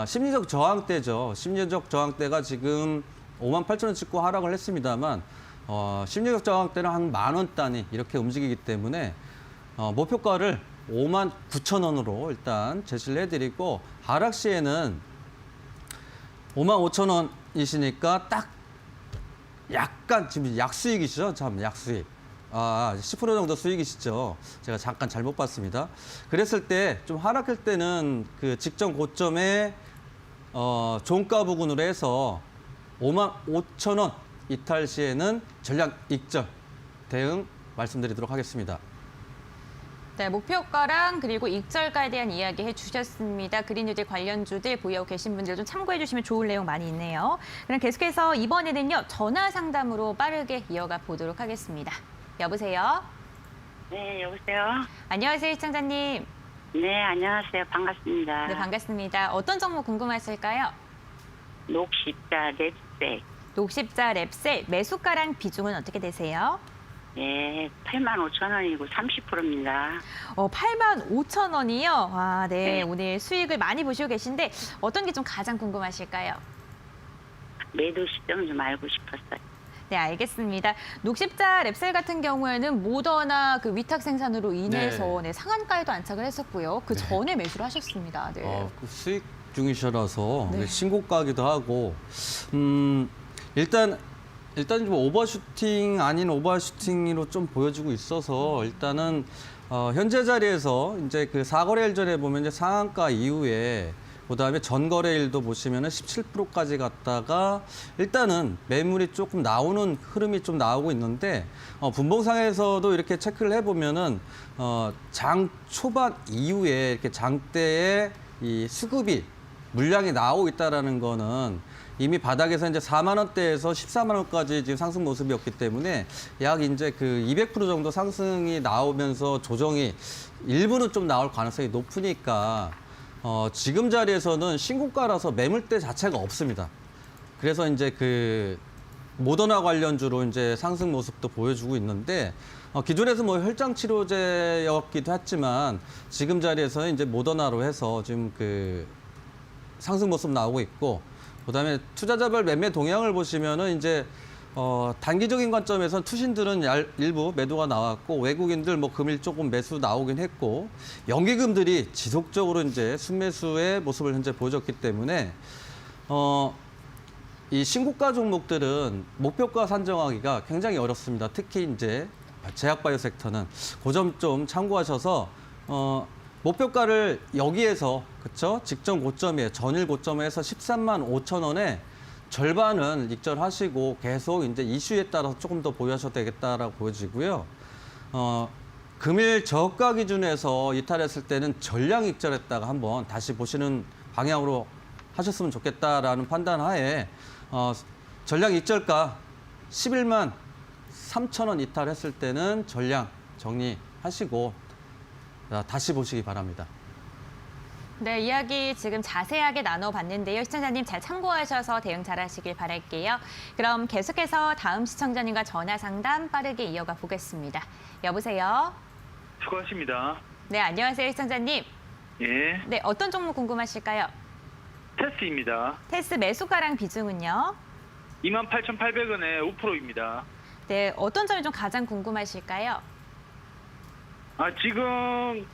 심리적 저항대죠. 심리적 저항대가 지금 58,000원 찍고 하락을 했습니다만 심리적 저항대는 한 10,000원 단위 이렇게 움직이기 때문에 목표가를 59,000원으로 일단 제시를 해드리고 하락 시에는 55,000원이시니까 딱 약간 지금 약수익이시죠? 참 약수익. 10% 정도 수익이시죠? 제가 잠깐 잘못 봤습니다. 그랬을 때 좀 하락할 때는 그 직전 고점에 종가 부근으로 해서 55,000원 이탈 시에는 전략 익절 대응 말씀드리도록 하겠습니다.
네, 목표가랑 그리고 익절가에 대한 이야기 해주셨습니다. 그린뉴딜 관련주들 보유하고 계신 분들 좀 참고해 주시면 좋을 내용 많이 있네요. 그럼 계속해서 이번에는요, 전화 상담으로 빠르게 이어가 보도록 하겠습니다. 여보세요?
네, 여보세요.
안녕하세요, 시청자님.
네, 안녕하세요. 반갑습니다.
네, 반갑습니다. 어떤 종목 궁금하실까요?
녹십자 랩백.
녹십자 랩셀 매수가랑 비중은 어떻게 되세요?
네, 85,000원이고 30%입니다.
85,000원이요? 아, 네.
네.
오늘 수익을 많이 보시고 계신데 어떤 게 좀 가장 궁금하실까요?
매도 시점 좀 알고 싶었어요.
네, 알겠습니다. 녹십자 랩셀 같은 경우에는 모더나 그 위탁 생산으로 인해서 네, 상한가에도 안착을 했었고요. 그 전에 매수를 하셨습니다. 네.
그 수익 중이셔라서
네.
신고가기도 하고 일단 좀 오버슈팅 아닌 오버슈팅으로 좀 보여지고 있어서 일단은 현재 자리에서 이제 그 4거래일 전에 보면 이제 상한가 이후에 그다음에 전거래일도 보시면은 17%까지 갔다가 일단은 매물이 조금 나오는 흐름이 좀 나오고 있는데 분봉상에서도 이렇게 체크를 해보면은 장 초반 이후에 이렇게 장대에 이 수급이 물량이 나오고 있다라는 거는 이미 바닥에서 이제 4만 원대에서 14만 원까지 지금 상승 모습이었기 때문에 약 이제 그 200% 정도 상승이 나오면서 조정이 일부는 좀 나올 가능성이 높으니까 지금 자리에서는 신고가라서 매물대 자체가 없습니다. 그래서 이제 그 모더나 관련주로 이제 상승 모습도 보여주고 있는데 기존에서 뭐 혈장 치료제였기도 했지만 지금 자리에서 이제 모더나로 해서 지금 그 상승 모습 나오고 있고 그다음에 투자자별 매매 동향을 보시면은 이제 단기적인 관점에선 투신들은 일부 매도가 나왔고 외국인들 뭐 금일 조금 매수 나오긴 했고 연기금들이 지속적으로 이제 순매수의 모습을 현재 보여줬기 때문에 이 신고가 종목들은 목표가 산정하기가 굉장히 어렵습니다. 특히 이제 제약바이오 섹터는 그 점 좀 참고하셔서 목표가를 여기에서 그쵸 직전 고점에 전일 고점에서 13만 5천 원에 절반은 익절하시고 계속 이제 이슈에 따라서 조금 더 보유하셔도 되겠다라고 보여지고요. 금일 저가 기준에서 이탈했을 때는 전량 익절했다가 한번 다시 보시는 방향으로 하셨으면 좋겠다라는 판단 하에 전량 익절가 11만 3천 원 이탈했을 때는 전량 정리하시고 다시 보시기 바랍니다.
네, 이야기 지금 자세하게 나눠봤는데요. 시청자님 잘 참고하셔서 대응 잘하시길 바랄게요. 그럼 계속해서 다음 시청자님과 전화 상담 빠르게 이어가 보겠습니다. 여보세요?
수고하십니다.
네, 안녕하세요, 시청자님.
예,
네, 어떤 종목 궁금하실까요?
테스입니다.
테스 매수가랑 비중은요?
28,800원에 5%입니다.
네, 어떤 점이 좀 가장 궁금하실까요?
지금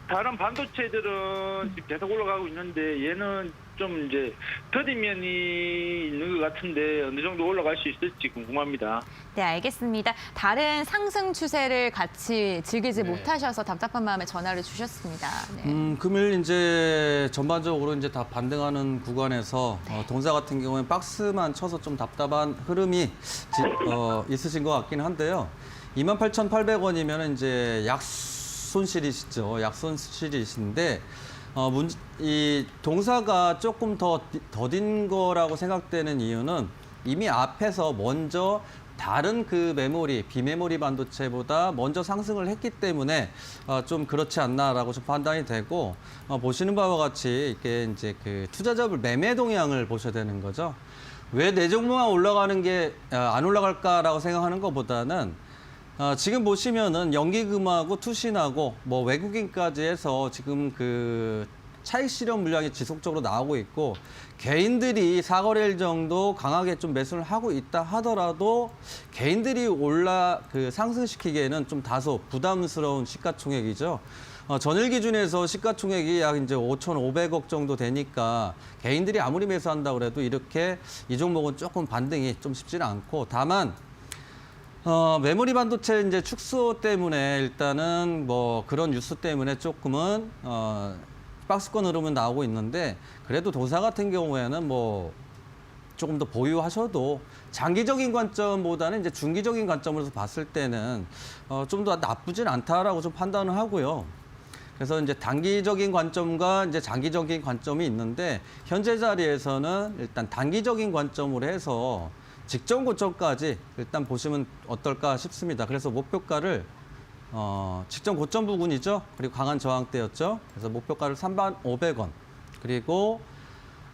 다른 반도체들은 지금 계속 올라가고 있는데 얘는 좀 이제 더딘 면이 있는 것 같은데 어느 정도 올라갈 수 있을지 궁금합니다.
네, 알겠습니다. 다른 상승 추세를 같이 즐기지
네.
못하셔서 답답한 마음에 전화를 주셨습니다. 네.
금일 이제 전반적으로 이제 다 반등하는 구간에서 동사 같은 경우는 박스만 쳐서 좀 답답한 흐름이 있으신 것 같긴 한데요. 28,800원이면 이제 약손실이시죠. 약손실이신데 이 동사가 조금 더 더딘 거라고 생각되는 이유는 이미 앞에서 먼저 다른 그 메모리, 비메모리 반도체보다 먼저 상승을 했기 때문에 좀 그렇지 않나라고 좀 판단이 되고 보시는 바와 같이 이게 이제 그 투자자별 매매 동향을 보셔야 되는 거죠. 왜 내 종목만 올라가는 게 안 올라갈까라고 생각하는 것보다는 지금 보시면은 연기금하고 투신하고 뭐 외국인까지 해서 지금 그 차익 실현 물량이 지속적으로 나오고 있고 개인들이 4거래일 정도 강하게 좀 매수를 하고 있다 하더라도 개인들이 상승시키기에는 좀 다소 부담스러운 시가총액이죠. 전일 기준에서 시가총액이 약 이제 5,500억 정도 되니까 개인들이 아무리 매수한다고 해도 이렇게 이 종목은 조금 반등이 좀 쉽지는 않고 다만 메모리 반도체 이제 축소 때문에 일단은 뭐 그런 뉴스 때문에 조금은 박스권 흐름은 나오고 있는데 그래도 도사 같은 경우에는 뭐 조금 더 보유하셔도 장기적인 관점보다는 이제 중기적인 관점으로서 봤을 때는 좀 더 나쁘진 않다라고 좀 판단을 하고요. 그래서 이제 단기적인 관점과 이제 장기적인 관점이 있는데 현재 자리에서는 일단 단기적인 관점으로 해서 직전 고점까지 일단 보시면 어떨까 싶습니다. 그래서 목표가를 직전 고점 부근이죠. 그리고 강한 저항대였죠. 그래서 목표가를 3,500원. 그리고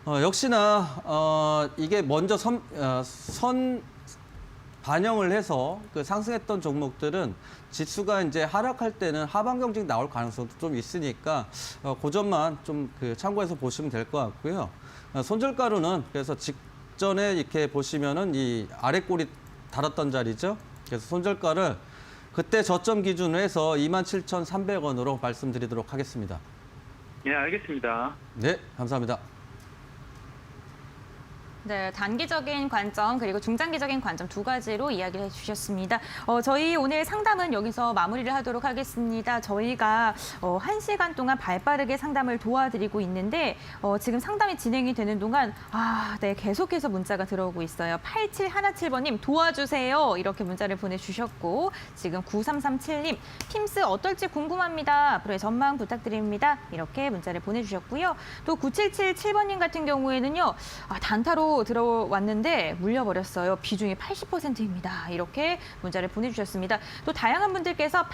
역시나 이게 먼저 선 반영을 해서 그 상승했던 종목들은 지수가 이제 하락할 때는 하방 경직 나올 가능성도 좀 있으니까 그 점만 좀 그 참고해서 보시면 될 것 같고요. 손절가루는 그래서 직전에 이렇게 보시면은 이 아래 꼬리 달았던 자리죠. 그래서 손절가를 그때 저점 기준으로 해서 27,300원으로 말씀드리도록 하겠습니다.
예, 알겠습니다.
네, 감사합니다.
네, 단기적인 관점 그리고 중장기적인 관점 두 가지로 이야기를 해주셨습니다. 저희 오늘 상담은 여기서 마무리를 하도록 하겠습니다. 저희가 1시간 동안 발빠르게 상담을 도와드리고 있는데 지금 상담이 진행이 되는 동안 네, 계속해서 문자가 들어오고 있어요. 8717번님 도와주세요. 이렇게 문자를 보내주셨고 지금 9337님 핌스 어떨지 궁금합니다. 앞으로의 전망 부탁드립니다. 이렇게 문자를 보내주셨고요. 또 9777번님 같은 경우에는요. 단타로 들어왔는데 물려버렸어요. 비중이 80%입니다. 이렇게 문자를 보내주셨습니다. 또 다양한 분들께서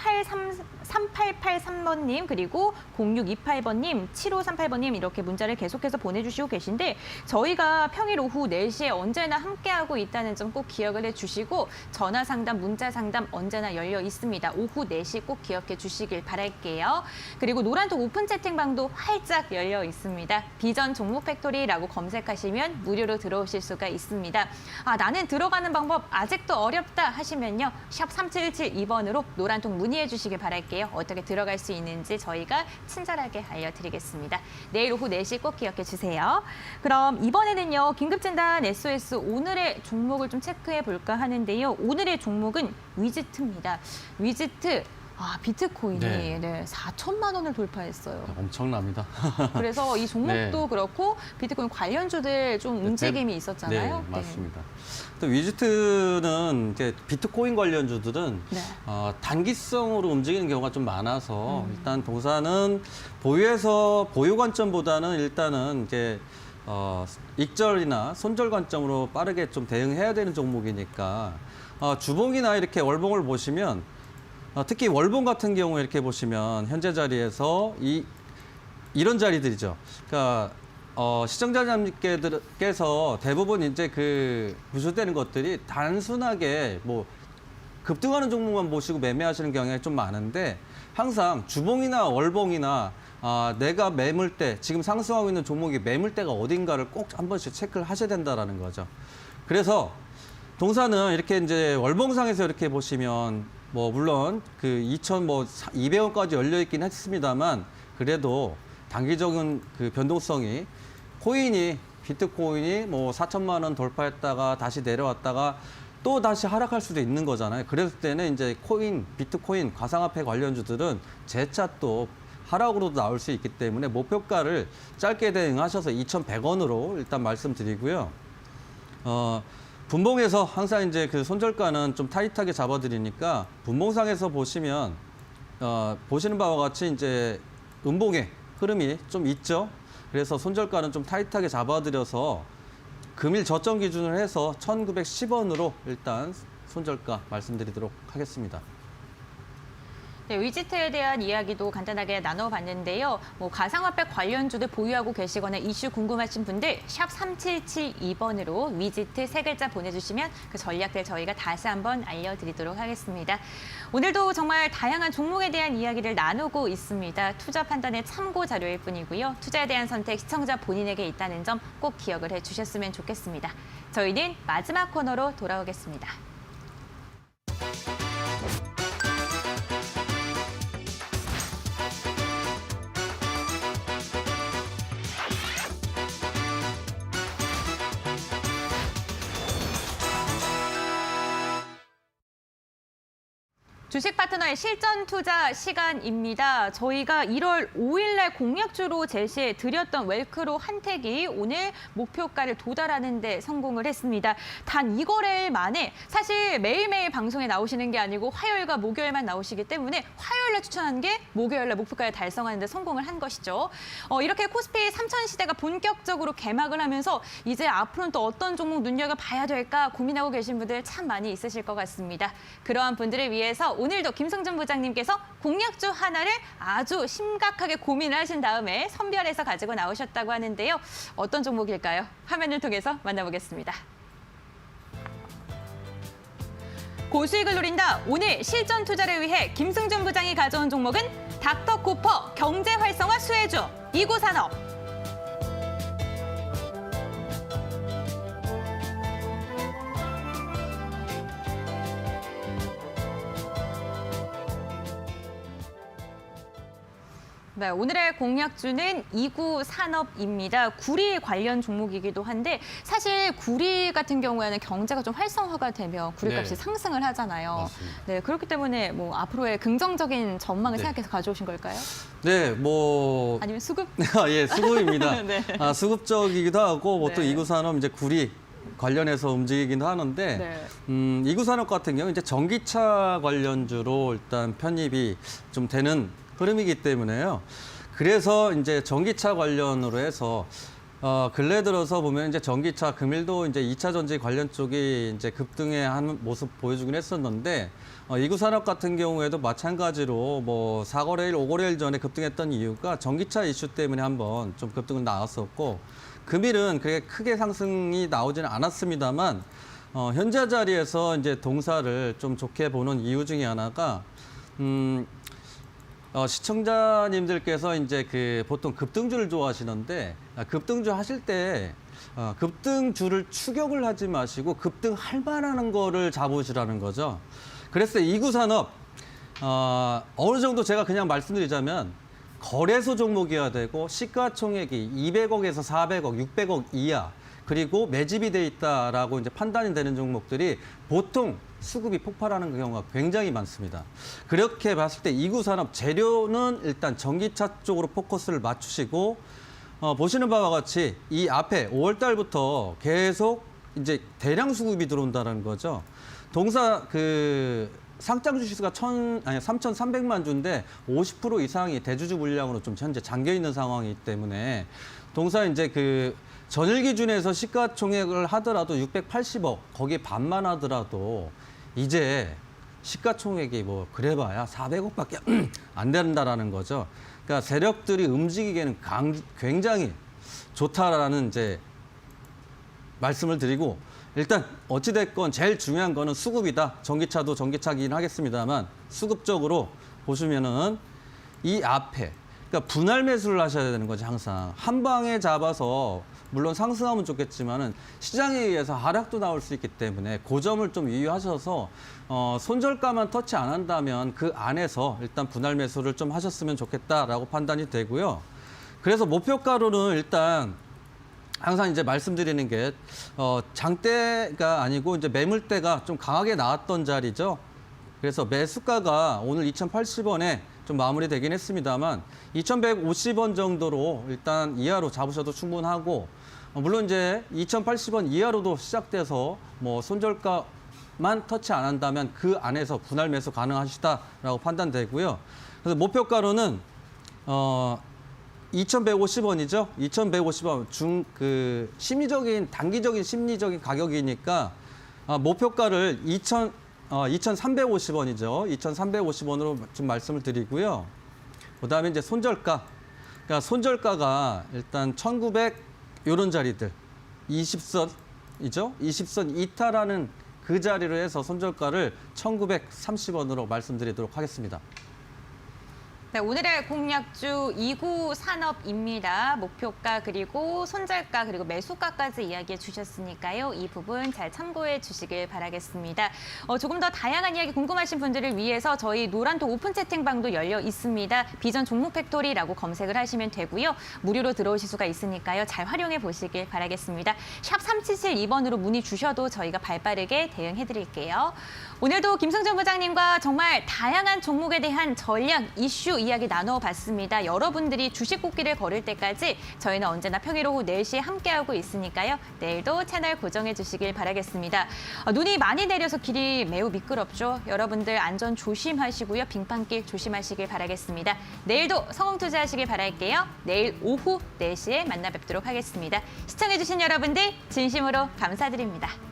3883번님 그리고 0628번님, 7538번님 이렇게 문자를 계속해서 보내주시고 계신데 저희가 평일 오후 4시에 언제나 함께하고 있다는 점 꼭 기억을 해주시고 전화 상담, 문자 상담 언제나 열려 있습니다. 오후 4시 꼭 기억해 주시길 바랄게요. 그리고 노란톡 오픈 채팅방도 활짝 열려 있습니다. 비전 종목 팩토리라고 검색하시면 무료로 들어오실 수가 있습니다. 나는 들어가는 방법 아직도 어렵다 하시면요. 샵 3772번으로 노란통 문의해 주시길 바랄게요. 어떻게 들어갈 수 있는지 저희가 친절하게 알려드리겠습니다. 내일 오후 4시 꼭 기억해 주세요. 그럼 이번에는요. 긴급진단 SOS 오늘의 종목을 좀 체크해 볼까 하는데요. 오늘의 종목은 위지트입니다. 위지트. 비트코인이
네.
4천만 원을 돌파했어요.
엄청납니다.
그래서 이 종목도
네.
그렇고 비트코인 관련주들 좀 움직임이 있었잖아요.
네, 맞습니다. 또 위지트는 이제 비트코인 관련주들은
네.
단기성으로 움직이는 경우가 좀 많아서 일단 동사는 보유 관점보다는 일단은 이제 익절이나 손절 관점으로 빠르게 좀 대응해야 되는 종목이니까 주봉이나 이렇게 월봉을 보시면 특히 월봉 같은 경우에 이렇게 보시면 현재 자리에서 이런 자리들이죠. 그러니까 시청자님께서 대부분 이제 그 구조되는 것들이 단순하게 뭐 급등하는 종목만 보시고 매매하시는 경향이 좀 많은데 항상 주봉이나 월봉이나 내가 매물대 지금 상승하고 있는 종목이 매물대가 어딘가를 꼭 한 번씩 체크를 하셔야 된다라는 거죠. 그래서 동사는 이렇게 이제 월봉상에서 이렇게 보시면 뭐 물론 그 2,200원까지 열려 있긴 했습니다만 그래도 단기적인 그 변동성이 비트코인이 뭐 4천만 원 돌파했다가 다시 내려왔다가 또 다시 하락할 수도 있는 거잖아요. 그랬을 때는 이제 비트코인 가상화폐 관련주들은 재차 또 하락으로도 나올 수 있기 때문에 목표가를 짧게 대응하셔서 2,100원으로 일단 말씀드리고요. 분봉에서 항상 이제 그 손절가는 좀 타이트하게 잡아드리니까 분봉상에서 보시면 보시는 바와 같이 이제 음봉의 흐름이 좀 있죠. 그래서 손절가는 좀 타이트하게 잡아드려서 금일 저점 기준으로 해서 1,910원으로 일단 손절가 말씀드리도록 하겠습니다.
네, 위지트에 대한 이야기도 간단하게 나눠봤는데요. 가상화폐 관련주들 보유하고 계시거나 이슈 궁금하신 분들 샵 3772번으로 위지트 3글자 보내주시면 그 전략들 저희가 다시 한번 알려드리도록 하겠습니다. 오늘도 정말 다양한 종목에 대한 이야기를 나누고 있습니다. 투자 판단의 참고 자료일 뿐이고요. 투자에 대한 선택 시청자 본인에게 있다는 점 꼭 기억을 해주셨으면 좋겠습니다. 저희는 마지막 코너로 돌아오겠습니다. 주식 파트너의 실전 투자 시간입니다. 저희가 1월 5일날 공약주로 제시해 드렸던 웰크로 한택이 오늘 목표가를 도달하는 데 성공을 했습니다. 단 2거래일 만에 사실 매일매일 방송에 나오시는 게 아니고 화요일과 목요일만 나오시기 때문에 화요일날 추천한 게 목요일날 목표가를 달성하는 데 성공을 한 것이죠. 이렇게 코스피 3000 시대가 본격적으로 개막을 하면서 이제 앞으로는 또 어떤 종목 눈여겨봐야 될까 고민하고 계신 분들 참 많이 있으실 것 같습니다. 그러한 분들을 위해서 오늘도 김승준 부장님께서 공약주 하나를 아주 심각하게 고민을 하신 다음에 선별해서 가지고 나오셨다고 하는데요. 어떤 종목일까요? 화면을 통해서 만나보겠습니다. 고수익을 노린다. 오늘 실전 투자를 위해 김승준 부장이 가져온 종목은 닥터코퍼 경제활성화 수혜주 29산업. 네, 오늘의 공약주는 29산업입니다. 구리 관련 종목이기도 한데 사실 구리 같은 경우에는 경제가 좀 활성화가 되면 구리값이
네.
상승을 하잖아요.
맞습니다.
네, 그렇기 때문에 뭐 앞으로의 긍정적인 전망을
네.
생각해서 가져오신 걸까요?
네, 뭐
아니면 수급?
예, 수급입니다.
네.
수급적이기도 하고 보통
네.
이구산업 이제 구리 관련해서 움직이긴 하는데
네.
이구산업 같은 경우 이제 전기차 관련주로 일단 편입이 좀 되는 흐름이기 때문에요. 그래서 이제 전기차 관련으로 해서 근래 들어서 보면 이제 전기차 금일도 이제 2차 전지 관련 쪽이 이제 급등의 한 모습 보여주긴 했었는데 이구산업 같은 경우에도 마찬가지로 뭐 4거래일, 5거래일 전에 급등했던 이유가 전기차 이슈 때문에 한번 좀 급등은 나왔었고 금일은 그렇게 크게 상승이 나오지는 않았습니다만 현재 자리에서 이제 동사를 좀 좋게 보는 이유 중에 하나가 시청자님들께서 이제 그 보통 급등주를 좋아하시는데 급등주 하실 때 급등주를 추격을 하지 마시고 급등할 만한 거를 잡으시라는 거죠. 그래서 이구산업 어느 정도 제가 그냥 말씀드리자면 거래소 종목이어야 되고 시가총액이 200억에서 400억, 600억 이하 그리고 매집이 돼 있다라고 이제 판단이 되는 종목들이 보통 수급이 폭발하는 경우가 굉장히 많습니다. 그렇게 봤을 때 이구산업 재료는 일단 전기차 쪽으로 포커스를 맞추시고 보시는 바와 같이 이 앞에 5월 달부터 계속 이제 대량 수급이 들어온다는 거죠. 동사 그 상장 주식수가 3,300만 주인데 50% 이상이 대주주 물량으로 좀 현재 잠겨 있는 상황이기 때문에 동사 이제 그 전일 기준에서 시가총액을 하더라도 680억 거기에 반만 하더라도 이제 시가총액이 뭐 그래봐야 400억밖에 안 된다라는 거죠. 그러니까 세력들이 움직이기에는 굉장히 좋다라는 이제 말씀을 드리고 일단 어찌됐건 제일 중요한 거는 수급이다. 전기차도 전기차긴 하겠습니다만 수급적으로 보시면은 이 앞에 그러니까 분할 매수를 하셔야 되는 거지 항상 한 방에 잡아서 물론 상승하면 좋겠지만은 시장에 의해서 하락도 나올 수 있기 때문에 그 점을 좀 유의하셔서 손절가만 터치 안 한다면 그 안에서 일단 분할 매수를 좀 하셨으면 좋겠다라고 판단이 되고요. 그래서 목표가로는 일단 항상 이제 말씀드리는 게 장대가 아니고 이제 매물대가 좀 강하게 나왔던 자리죠. 그래서 매수가가 오늘 2,080원에 좀 마무리되긴 했습니다만 2,150원 정도로 일단 이하로 잡으셔도 충분하고 물론 이제 2,080원 이하로도 시작돼서 뭐 손절가만 터치 안 한다면 그 안에서 분할 매수 가능하시다라고 판단되고요. 그래서 목표가로는 2,150원이죠. 2,150원 심리적인 단기적인 심리적인 가격이니까 목표가를 2,350원이죠. 2,350원으로 좀 말씀을 드리고요. 그다음에 이제 손절가. 그러니까 손절가가 일단 1,900 이런 자리들 20선이죠. 20선 이탈하는 그 자리로 해서 손절가를 1,930원으로 말씀드리도록 하겠습니다.
네, 오늘의 공략주 2구 산업입니다. 목표가 그리고 손절가 그리고 매수가까지 이야기해 주셨으니까요. 이 부분 잘 참고해 주시길 바라겠습니다. 조금 더 다양한 이야기 궁금하신 분들을 위해서 저희 노란톡 오픈 채팅방도 열려 있습니다. 비전 종목 팩토리라고 검색을 하시면 되고요. 무료로 들어오실 수가 있으니까요. 잘 활용해 보시길 바라겠습니다. 샵 3772번으로 문의 주셔도 저희가 발빠르게 대응해 드릴게요. 오늘도 김승준 부장님과 정말 다양한 종목에 대한 전략, 이슈 이야기 나눠봤습니다. 여러분들이 주식 꽃길을 걸을 때까지 저희는 언제나 평일 오후 4시에 함께하고 있으니까요. 내일도 채널 고정해 주시길 바라겠습니다. 눈이 많이 내려서 길이 매우 미끄럽죠. 여러분들 안전 조심하시고요. 빙판길 조심하시길 바라겠습니다. 내일도 성공 투자하시길 바랄게요. 내일 오후 4시에 만나 뵙도록 하겠습니다. 시청해 주신 여러분들 진심으로 감사드립니다.